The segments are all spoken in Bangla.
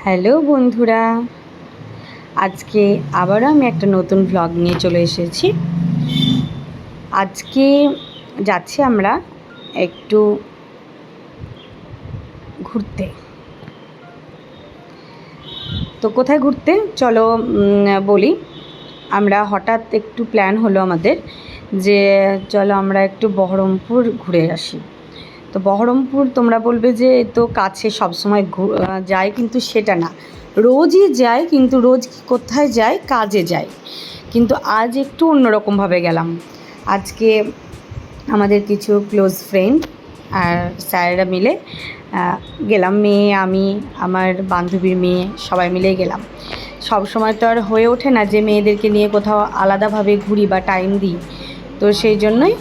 হ্যালো বন্ধুরা, আজকে আবারও আমি একটা নতুন ভ্লগ নিয়ে চলে এসেছি। আজকে যাচ্ছি আমরা একটু ঘুরতে। তো কোথায় ঘুরতে চলো বলি। আমরা হঠাৎ একটু প্ল্যান হলো আমাদের যে চলো আমরা একটু বহরমপুর ঘুরে আসি। তো বহরমপুর তোমরা বলবে যে তো কাছে সবসময় যাই, কিন্তু সেটা না, রোজই যাই, কিন্তু রোজ কোথায় যাই, কাজে যাই, কিন্তু আজ একটু অন্যরকমভাবে গেলাম। আজকে আমাদের কিছু ক্লোজ ফ্রেন্ড আর স্যারেরা মিলে গেলাম, মেয়ে, আমি, আমার বান্ধবীর মেয়ে, সবাই মিলেই গেলাম। সব সময় তো আর হয়ে ওঠে না যে মেয়েদেরকে নিয়ে কোথাও আলাদাভাবে ঘুরি বা টাইম দিই। তো সেই জন্যই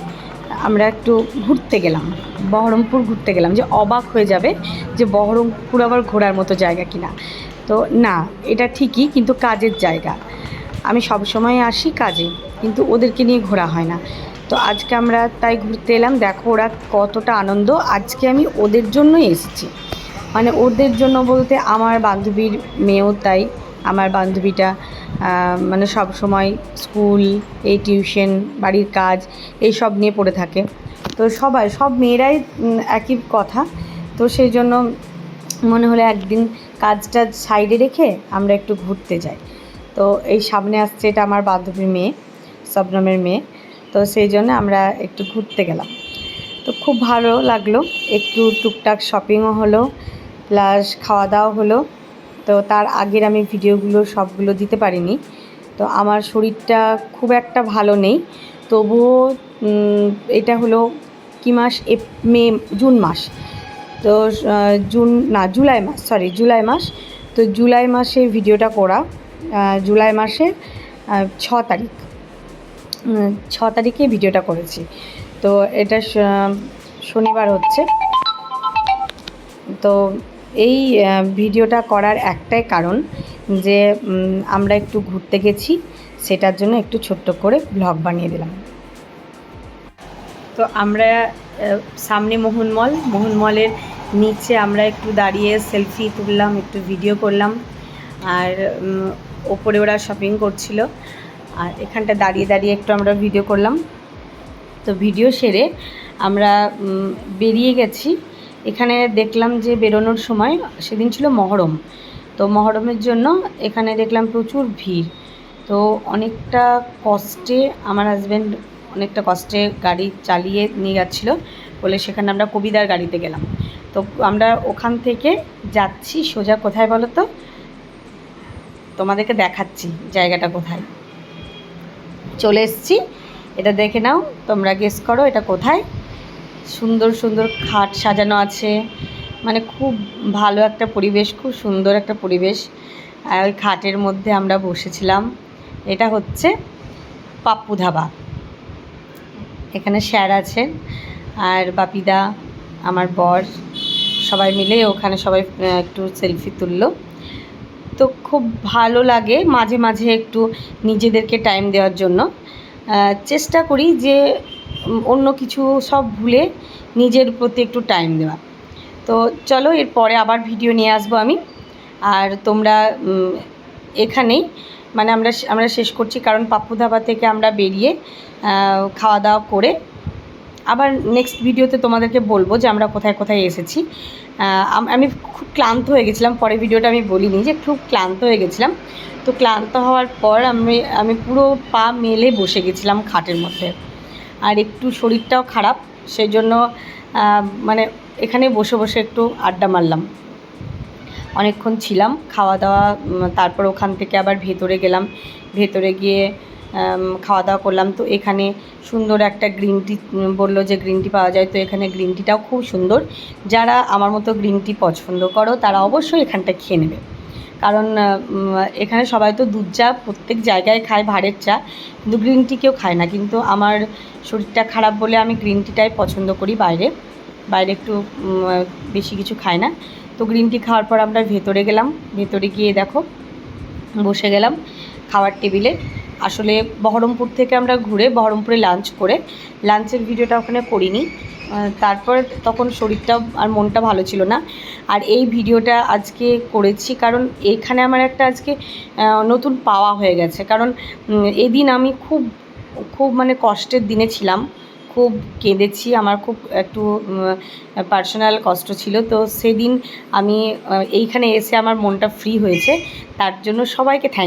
আমরা একটু ঘুরতে গেলাম, বহরমপুর ঘুরতে গেলাম। যে অবাক হয়ে যাবে যে বহরমপুর আবার ঘোরার মতো জায়গা কিনা। তো না, এটা ঠিকই, কিন্তু কাজের জায়গা। আমি সব সময় আসি কাজে, কিন্তু ওদেরকে নিয়ে ঘোরা হয় না। তো আজকে আমরা তাই ঘুরতে এলাম। দেখো ওরা কতটা আনন্দ। আজকে আমি ওদের জন্যই এসেছি, মানে ওদের জন্য বলতে আমার বান্ধবীর মেয়েও তাই। আমার বান্ধবীটা মানে সব সময় স্কুল, এই টিউশন, বাড়ির কাজ, এই সব নিয়ে পড়ে থাকে। তো সব মেয়েরাই একই কথা। তো সেই জন্য মনে হলো একদিন কাজটা সাইডে রেখে আমরা একটু ঘুরতে যাই। তো এই সামনে আসছে, এটা আমার বান্ধবীর মেয়ে, শবনমের মেয়ে। তো সেই জন্য আমরা একটু ঘুরতে গেলাম। তো খুব ভালো লাগলো, একটু টুকটাক শপিংও হলো, প্লাস খাওয়া দাওয়া হলো। তো তার আগের আমি ভিডিওগুলো সবগুলো দিতে পারিনি। তো আমার শরীরটা খুব একটা ভালো নেই, তবুও এটা হলো কী মাস, মে, জুন মাস। তো জুলাই মাস। তো জুলাই মাসে ভিডিওটা করা, জুলাই মাসে 6 তারিখ, 6 তারিখে ভিডিওটা করেছি। তো এটা শনিবার হচ্ছে। তো এই ভিডিওটা করার একটাই কারণ যে আমরা একটু ঘুরতে গেছি, সেটার জন্য একটু ছোট্ট করে ব্লগ বানিয়ে দিলাম। তো আমরা সামনে মোহনমলের নিচে আমরা একটু দাঁড়িয়ে সেলফি তুললাম, একটু ভিডিও করলাম। আর ওপরে ওরা শপিং করছিল, আর এখানটা দাঁড়িয়ে দাঁড়িয়ে একটু আমরা ভিডিও করলাম। তো ভিডিও সেরে আমরা বেরিয়ে গেছি। এখানে দেখলাম যে বেরোনোর সময় সেদিন ছিল মহরম। তো মহরমের জন্য এখানে দেখলাম প্রচুর ভিড়। তো অনেকটা কষ্টে আমার হাজব্যান্ড অনেকটা কষ্টে গাড়ি চালিয়ে নিয়ে যাচ্ছিলো বলে সেখানে আমরা কবিদার গাড়িতে গেলাম। তো আমরা ওখান থেকে যাচ্ছি সোজা কোথায় বলো তো, তোমাদেরকে দেখাচ্ছি জায়গাটা কোথায়। চলে এসছি, এটা দেখে নাও, তোমরা গেস করো এটা কোথায়। সুন্দর সুন্দর খাট সাজানো আছে, মানে খুব ভালো একটা পরিবেশ, খুব সুন্দর একটা পরিবেশ। আর ওই খাটের মধ্যে আমরা বসেছিলাম। এটা হচ্ছে পাপ্পু ধাবা। এখানে স্যার আছেন আর বাপিদা, আমার বর, সবাই মিলে ওখানে সবাই একটু সেলফি তুললো। তো খুব ভালো লাগে মাঝে মাঝে একটু নিজেদেরকে টাইম দেওয়ার জন্য। চেষ্টা করি যে অন্য কিছু সব ভুলে নিজের প্রতি একটু টাইম দেওয়া। তো চলো এরপরে আবার ভিডিও নিয়ে আসবো আমি। আর তোমরা এখানেই, মানে আমরা শেষ করছি, কারণ পাপ্পু ধাবা থেকে আমরা বেরিয়ে খাওয়া দাওয়া করে আবার নেক্সট ভিডিওতে তোমাদেরকে বলবো যে আমরা কোথায় কোথায় এসেছি। আমি খুব ক্লান্ত হয়ে গেছিলাম, পরে ভিডিওটা আমি বলিনি যে খুব ক্লান্ত হয়ে গেছিলাম। তো ক্লান্ত হওয়ার পর আমি পুরো পা মেলে বসে গেছিলাম খাটের মধ্যে, আর একটু শরীরটাও খারাপ, সেই জন্য মানে এখানে বসে বসে একটু আড্ডা মারলাম, অনেকক্ষণ ছিলাম খাওয়া দাওয়া। তারপর ওখান থেকে আবার ভেতরে গেলাম, ভেতরে গিয়ে খাওয়া দাওয়া করলাম। তো এখানে সুন্দর একটা গ্রিন টি বললো যে গ্রিন টি পাওয়া যায়। তো এখানে গ্রিন টিটাও খুব সুন্দর। যারা আমার মতো গ্রিন টি পছন্দ করো তারা অবশ্যই এখানটা খেয়ে নেবে, কারণ এখানে সবাই তো দুধ চা প্রত্যেক জায়গায় খায়, ভাঁড়ের চা, কিন্তু গ্রিন টি কেউ খায় না। কিন্তু আমার শরীরটা খারাপ বলে আমি গ্রিন টিটাই পছন্দ করি। বাইরে একটু বেশি কিছু খাই না। তো গ্রিন টি খাওয়ার পর আমরা ভেতরে গেলাম, ভেতরে গিয়ে দেখো বসে গেলাম খাওয়ার টেবিলে। আসলে বহরমপুর থেকে আমরা ঘুরে বহরমপুরে লাঞ্চ করে, লাঞ্চের ভিডিওটা ওখানে করিনি। তারপর তখন শরীরটা আর মনটা ভালো ছিল না, আর এই ভিডিওটা আজকে করেছি কারণ এইখানে আমার একটা আজকে নতুন পাওয়া হয়ে গেছে। কারণ এদিন আমি খুব খুব মানে কষ্টের দিনে ছিলাম, খুব কেঁদেছি, আমার খুব একটু পার্সোনাল কষ্ট ছিল। তো সেদিন আমি এইখানে এসে আমার মনটা ফ্রি হয়েছে, তার জন্য সবাইকে থ্যাংক